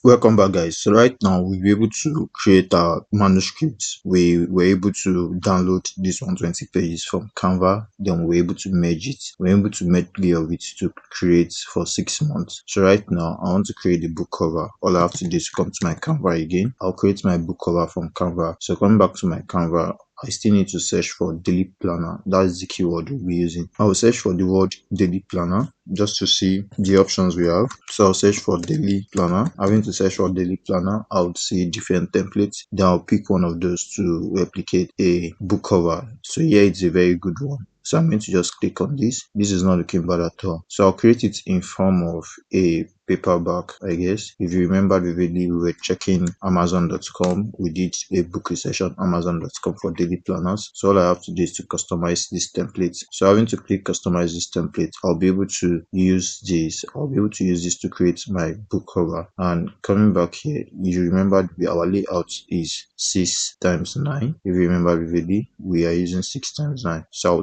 Welcome back, guys. So right now we'll be able to create our manuscripts. We were able to download this 120 pages from Canva. Then we're able to merge it. We're able to make 3 of it to create for 6 months. So right now I want to create the book cover. All I have to do is come to my Canva again. I'll create my book cover from Canva. So coming back to my Canva, I still need to search for daily planner. That's the keyword we'll be using. I will search for the word daily planner just to see the options we have. So I'll search for daily planner. Having to search for daily planner, I would see different templates. Then I'll pick one of those to replicate a book cover. So here it's a very good one. So I'm going to just click on this. This is not looking bad at all. So I'll create it in form of a paperback, I guess. If you remember vividly, we were checking Amazon.com. We did a book research on Amazon.com for daily planners. So all I have to do is to customize this template. So having to click customize this template, I'll be able to use this. I'll be able to use this to create my book cover. And coming back here, you remember our layout is 6 times 9. If you remember vividly, we are using 6 times 9. So I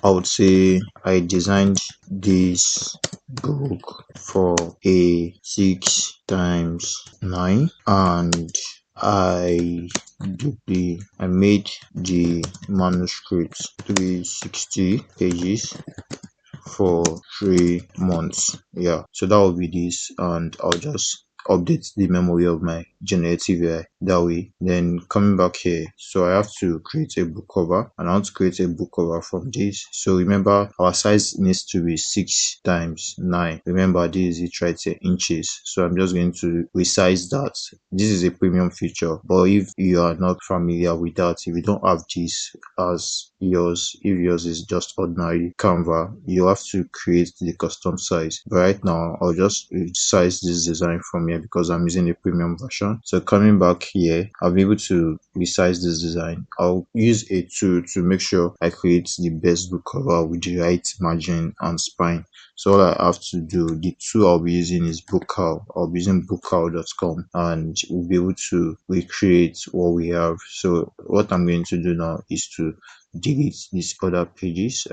would say I designed this book for a 6 times 9, and I made the manuscript 360 pages for 3 months. Yeah, so that will be this, and I'll just update the memory of my generative AI that way. Then coming back here, so I have to create a book cover, and I want to create a book cover from this. So remember, our size needs to be 6 times 9. Remember, this is it right here, inches. So I'm just going to resize that. This is a premium feature, but if you are not familiar with that, if you don't have this as yours, if yours is just ordinary Canva, you have to create the custom size. But right now I'll just resize this design from here because I'm using a premium version. So coming back here, I'll be able to resize this design. I'll use a tool to make sure I create the best book cover with the right margin and spine. So all I have to do, the tool I'll be using is Bookcow. I'll be using bookcow.com, and we'll be able to recreate what we have. So what I'm going to do now is to delete these other pages.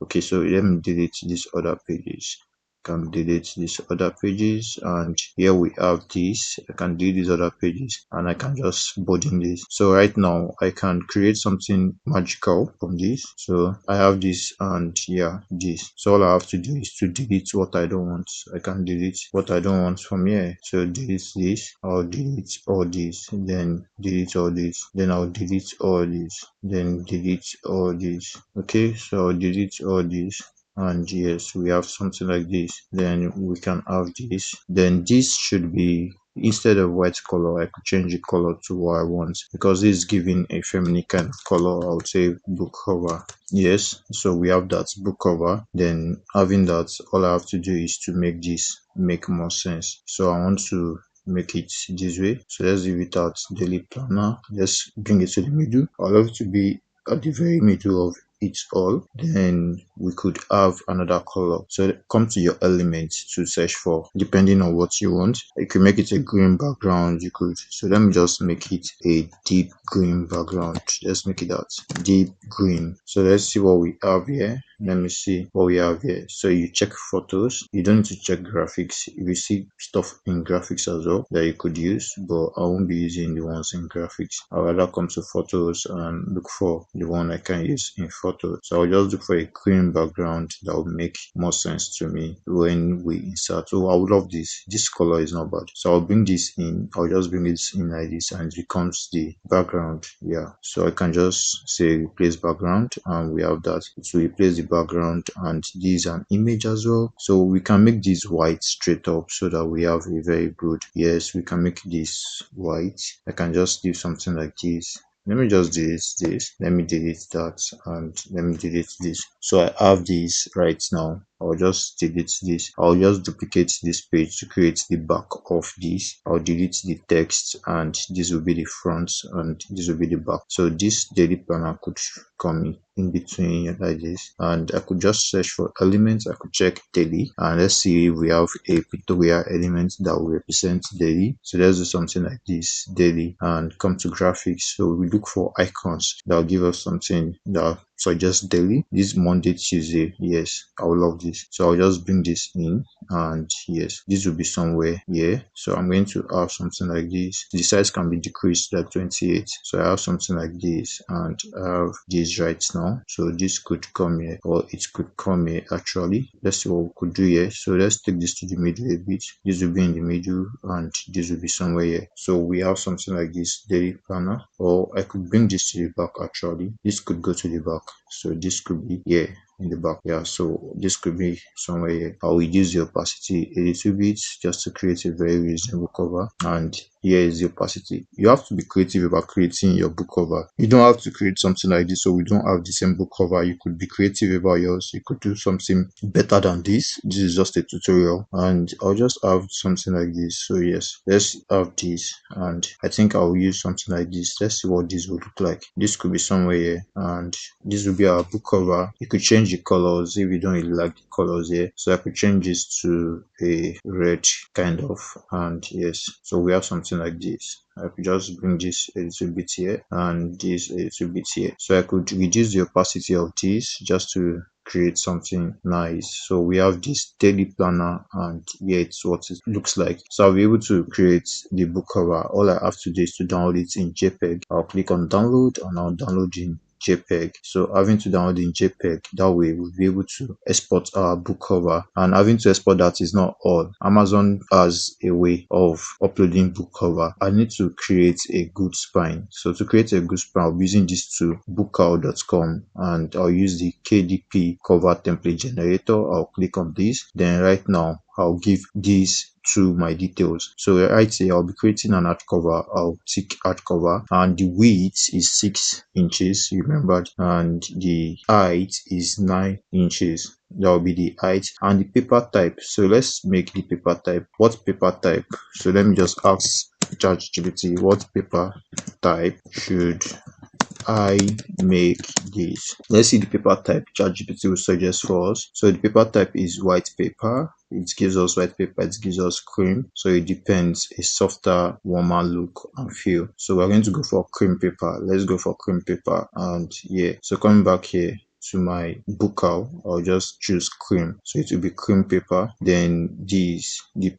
Okay, so let me delete these other pages. Can delete these other pages, and here we have this. I can delete these other pages, and I can just burden this. So right now I can create something magical from this. So I have this, and yeah, this. So all I have to do is to delete what I don't want. I can delete what I don't want from here. So delete this. I'll delete all this, then delete all this, then I'll delete all this, then delete all this. Okay, so I'll delete all this, and yes, we have something like this. Then we can have this. Then this should be, instead of white color, I could change the color to what I want, because this is giving a feminine kind of color. I would say book cover. Yes, so we have that book cover. Then having that, all I have to do is to make this make more sense. So I want to make it this way. So let's leave it at daily planner. Let's bring it to the middle. I love it to be at the very middle of it all. Then we could have another color. So come to your elements to search for, depending on what you want. You could make it a green background. You could, so let me just make it a deep green background. Let's make it that deep green. So let's see what we have here. Let me see what we have here. So you check photos. You don't need to check graphics. If you see stuff in graphics as well that you could use, but I won't be using the ones in graphics. I'll rather come to photos and look for the one I can use in photos. So I'll just look for a green background that will make more sense to me when we insert. Oh, I would love this. This color is not bad. So I'll bring this in. I'll just bring this in like this, and it becomes the background. Yeah. So I can just say replace background, and we have that. So replace the background, and this is an image as well. So we can make this white straight up so that we have a very good, yes, we can make this white. I can just do something like this. Let me just delete this. Let me delete that, and let me delete this. So I have this right now. I'll just delete this. I'll just duplicate this page to create the back of this. I'll delete the text, and this will be the front, and this will be the back. So this daily planner could come in between like this, and I could just search for elements. I could check daily, and let's see if we have a pictorial element that will represent daily. So let's do something like this, daily, and come to graphics. So we look for icons that will give us something that suggest daily. This Monday, Tuesday. Yes, I will love this. So I'll just bring this in, and yes, this will be somewhere here. So I'm going to have something like this. The size can be decreased like 28. So I have something like this, and I have this right now. So this could come here, or it could come here actually. Let's see what we could do here. So let's take this to the middle a bit. This will be in the middle, and this will be somewhere here. So we have something like this daily planner, or I could bring this to the back actually. This could go to the back. So this could be here in the back. Yeah, so this could be somewhere here. I'll reduce the opacity a little bit just to create a very reasonable cover. And here is the opacity. You have to be creative about creating your book cover. You don't have to create something like this, so we don't have the same book cover. You could be creative about yours. You could do something better than this. This is just a tutorial, and I'll just have something like this. So yes, let's have this, and I think I'll use something like this. Let's see what this would look like. This could be somewhere here, and this will be our book cover. You could change the colors if you don't really like the colors here. So I could change this to a red kind of, and yes, so we have something like this. I could just bring this a little bit here and this a little bit here. So I could reduce the opacity of this just to create something nice. So we have this daily planner, and here it's what it looks like. So I'll be able to create the book cover. All I have to do is to download it in JPEG. I'll click on download, and I'll download in JPEG. So having to download in JPEG, that way we'll be able to export our book cover. And having to export that is not all. Amazon has a way of uploading book cover. I need to create a good spine. So to create a good spine, I'll be using this tool, bookcow.com, and I'll use the KDP cover template generator. I'll click on this. Then right now I'll give this to my details. So right here, I'll be creating an hardcover. I'll tick hardcover, and the width is 6 inches, you remembered, and the height is 9 inches. That will be the height. And the paper type, so let's make the paper type. What paper type? So let me just ask ChatGPT, what paper type should I make this? Let's see the paper type ChatGPT will suggest for us. So the paper type is white paper. It gives us white paper, it gives us cream. So it depends, a softer, warmer look and feel. So we're going to go for cream paper. Let's go for cream paper. And yeah, so coming back here to my bookal, I'll just choose cream. So it will be cream paper. Then the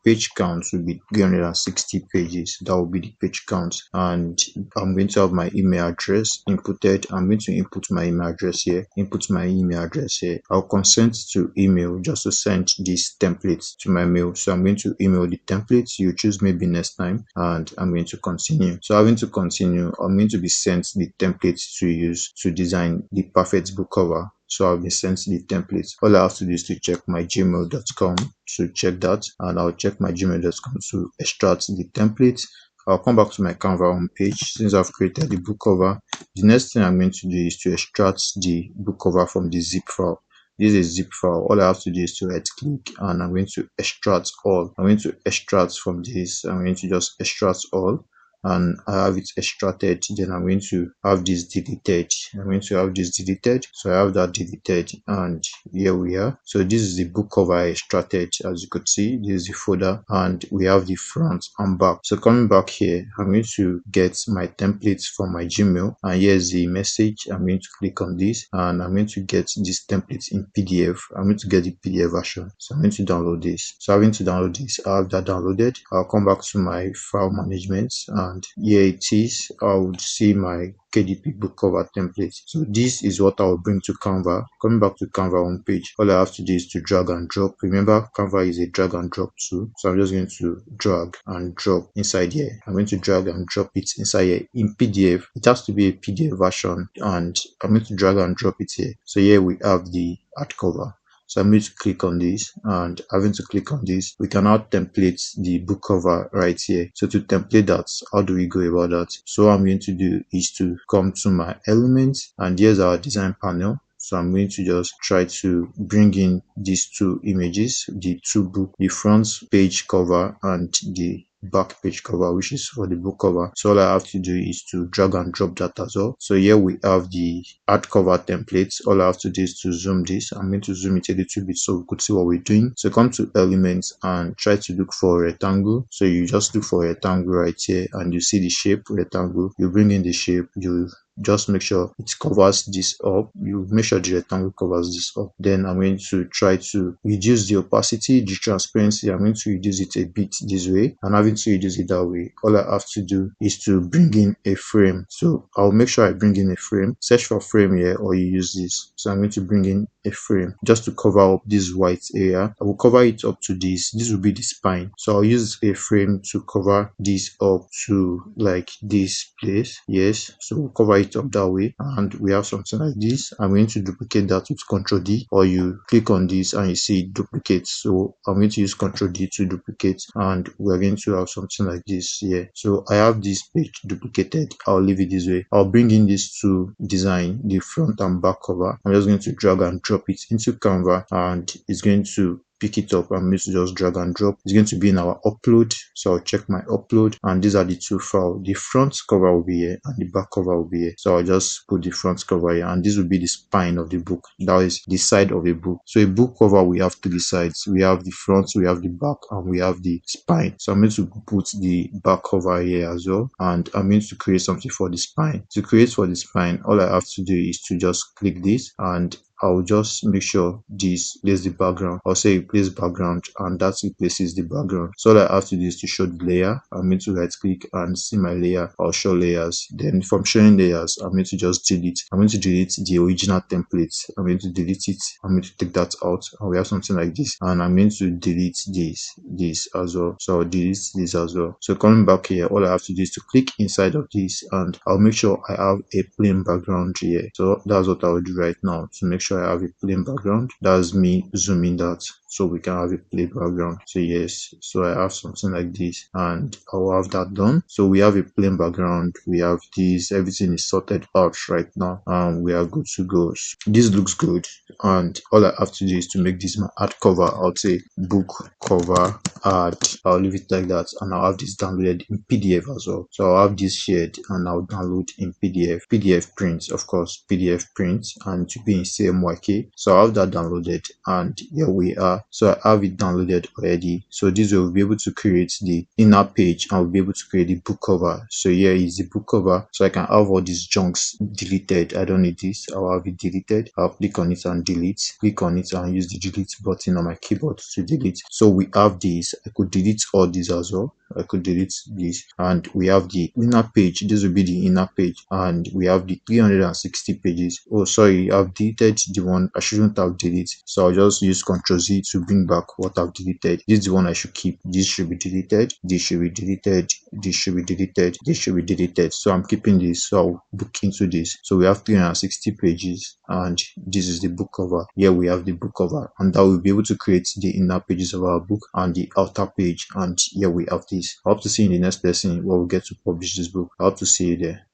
page count will be 360 pages. That will be the page count. And I'm going to have my email address inputted. I'm going to input my email address here. Input my email address here. I'll consent to email just to send this template to my mail. So I'm going to email the template. You choose maybe next time, and I'm going to continue. So having to continue, I'm going to be sent the template to use to design the perfect book cover. So I'll be sent the template. All I have to do is to check my gmail.com to check that, and I'll check my gmail.com to extract the template. I'll come back to my Canva home page. Since I've created the book cover, the next thing I'm going to do is to extract the book cover from the zip file. This is a zip file. All I have to do is to right click, and I'm going to extract all. I'm going to extract from this. I'm going to just extract all, and I have it extracted. Then I'm going to have this deleted. I'm going to have this deleted. So I have that deleted, and here we are. So this is the book cover I extracted. As you could see, this is the folder, and we have the front and back. So coming back here, I'm going to get my templates from my Gmail, and here's the message. I'm going to click on this, and I'm going to get this template in PDF. I'm going to get the PDF version. So I'm going to download this. So having to download this, I have that downloaded. I'll come back to my file management, and here it is. I would see my KDP book cover template. So this is what I will bring to Canva. Coming back to Canva home page, all I have to do is to drag and drop. Remember, Canva is a drag and drop tool. So I'm just going to drag and drop inside here. I'm going to drag and drop it inside here in PDF. It has to be a PDF version, and I'm going to drag and drop it here. So here we have the hardcover. So I'm going to click on this, and having to click on this, we can now template the book cover right here. So to template that, how do we go about that? So what I'm going to do is to come to my elements, and here's our design panel. So I'm going to just try to bring in these two images, the two book, the front page cover and the back page cover, which is for the book cover. So all I have to do is to drag and drop that as well. So here we have the hardcover templates. All I have to do is to zoom this. I'm going to zoom it a little bit so we could see what we're doing. So come to elements and try to look for a rectangle. So you just look for a rectangle right here, and you see the shape rectangle. You bring in the shape, you just make sure it covers this up. You make sure the rectangle covers this up. Then I'm going to try to reduce the opacity, the transparency. I'm going to reduce it a bit this way and having to reduce it that way. All I have to do is to bring in a frame. So I'll make sure I bring in a frame. Search for frame here, or you use this. So I'm going to bring in a frame just to cover up this white area. I will cover it up to this. This will be the spine. So I'll use a frame to cover this up to like this place. Yes, so we'll cover it up that way, and we have something like this. I'm going to duplicate that with Ctrl D, or you click on this and you see duplicate. So I'm going to use Ctrl D to duplicate, and we're going to have something like this here. So I have this page duplicated. I'll leave it this way. I'll bring in this to design the front and back cover. I'm just going to drag and drop it into Canva, and it's going to pick it up. I'm going to just drag and drop. It's going to be in our upload. So I'll check my upload, and these are the two files. The front cover will be here and the back cover will be here. So I'll just put the front cover here, and this will be the spine of the book. That is the side of a book. So a book cover, we have three sides. We have the front, we have the back, and we have the spine. So I'm going to put the back cover here as well, and I'm going to create something for the spine. To create for the spine, all I have to do is to just click this, and I'll just make sure this places the background. I'll say replace background, and that replaces the background. So all I have to do is to show the layer. I'm going to right click and see my layer. I'll show layers. Then from showing layers, I'm going to just delete. I'm going to delete the original template. I'm going to delete it. I'm going to take that out, and we have something like this. And I'm going to delete this as well. So I'll delete this as well. So coming back here, all I have to do is to click inside of this, and I'll make sure I have a plain background here. So that's what I will do right now to make sure I have a plain background. That's me zooming that so we can have a plain background. So yes, so I have something like this, and I will have that done. So we have a plain background, we have this, everything is sorted out right now, and we are good to go. So this looks good, and all I have to do is to make this my ad cover. I'll say book cover ad. I'll leave it like that, and I'll have this downloaded in PDF as well. So I'll have this shared, and I'll download in PDF print, of course, PDF print, and to be in CMYK. So I have that downloaded, and here we are. So I have it downloaded already. So this will be able to create the inner page, and we'll be able to create the book cover. So here is the book cover. So I can have all these junks deleted. I don't need this. I'll have it deleted. I'll click on it and delete. Click on it and use the delete button on my keyboard to delete. So we have this. I could delete all these as well. I could delete this, and we have the inner page. This will be the inner page, and we have the 360 pages. Oh, sorry, I've deleted the one I shouldn't have deleted. So I'll just use Ctrl Z to bring back what I've deleted. This is the one I should keep. This should be deleted. This should be deleted. This should be deleted. This should be deleted. So I'm keeping this. So I'll book into this. So we have 360 pages, and this is the book cover. Here we have the book cover, and that will be able to create the inner pages of our book and the outer page. And here we have this. I hope to see you in the next lesson where we get to publish this book. I hope to see you there.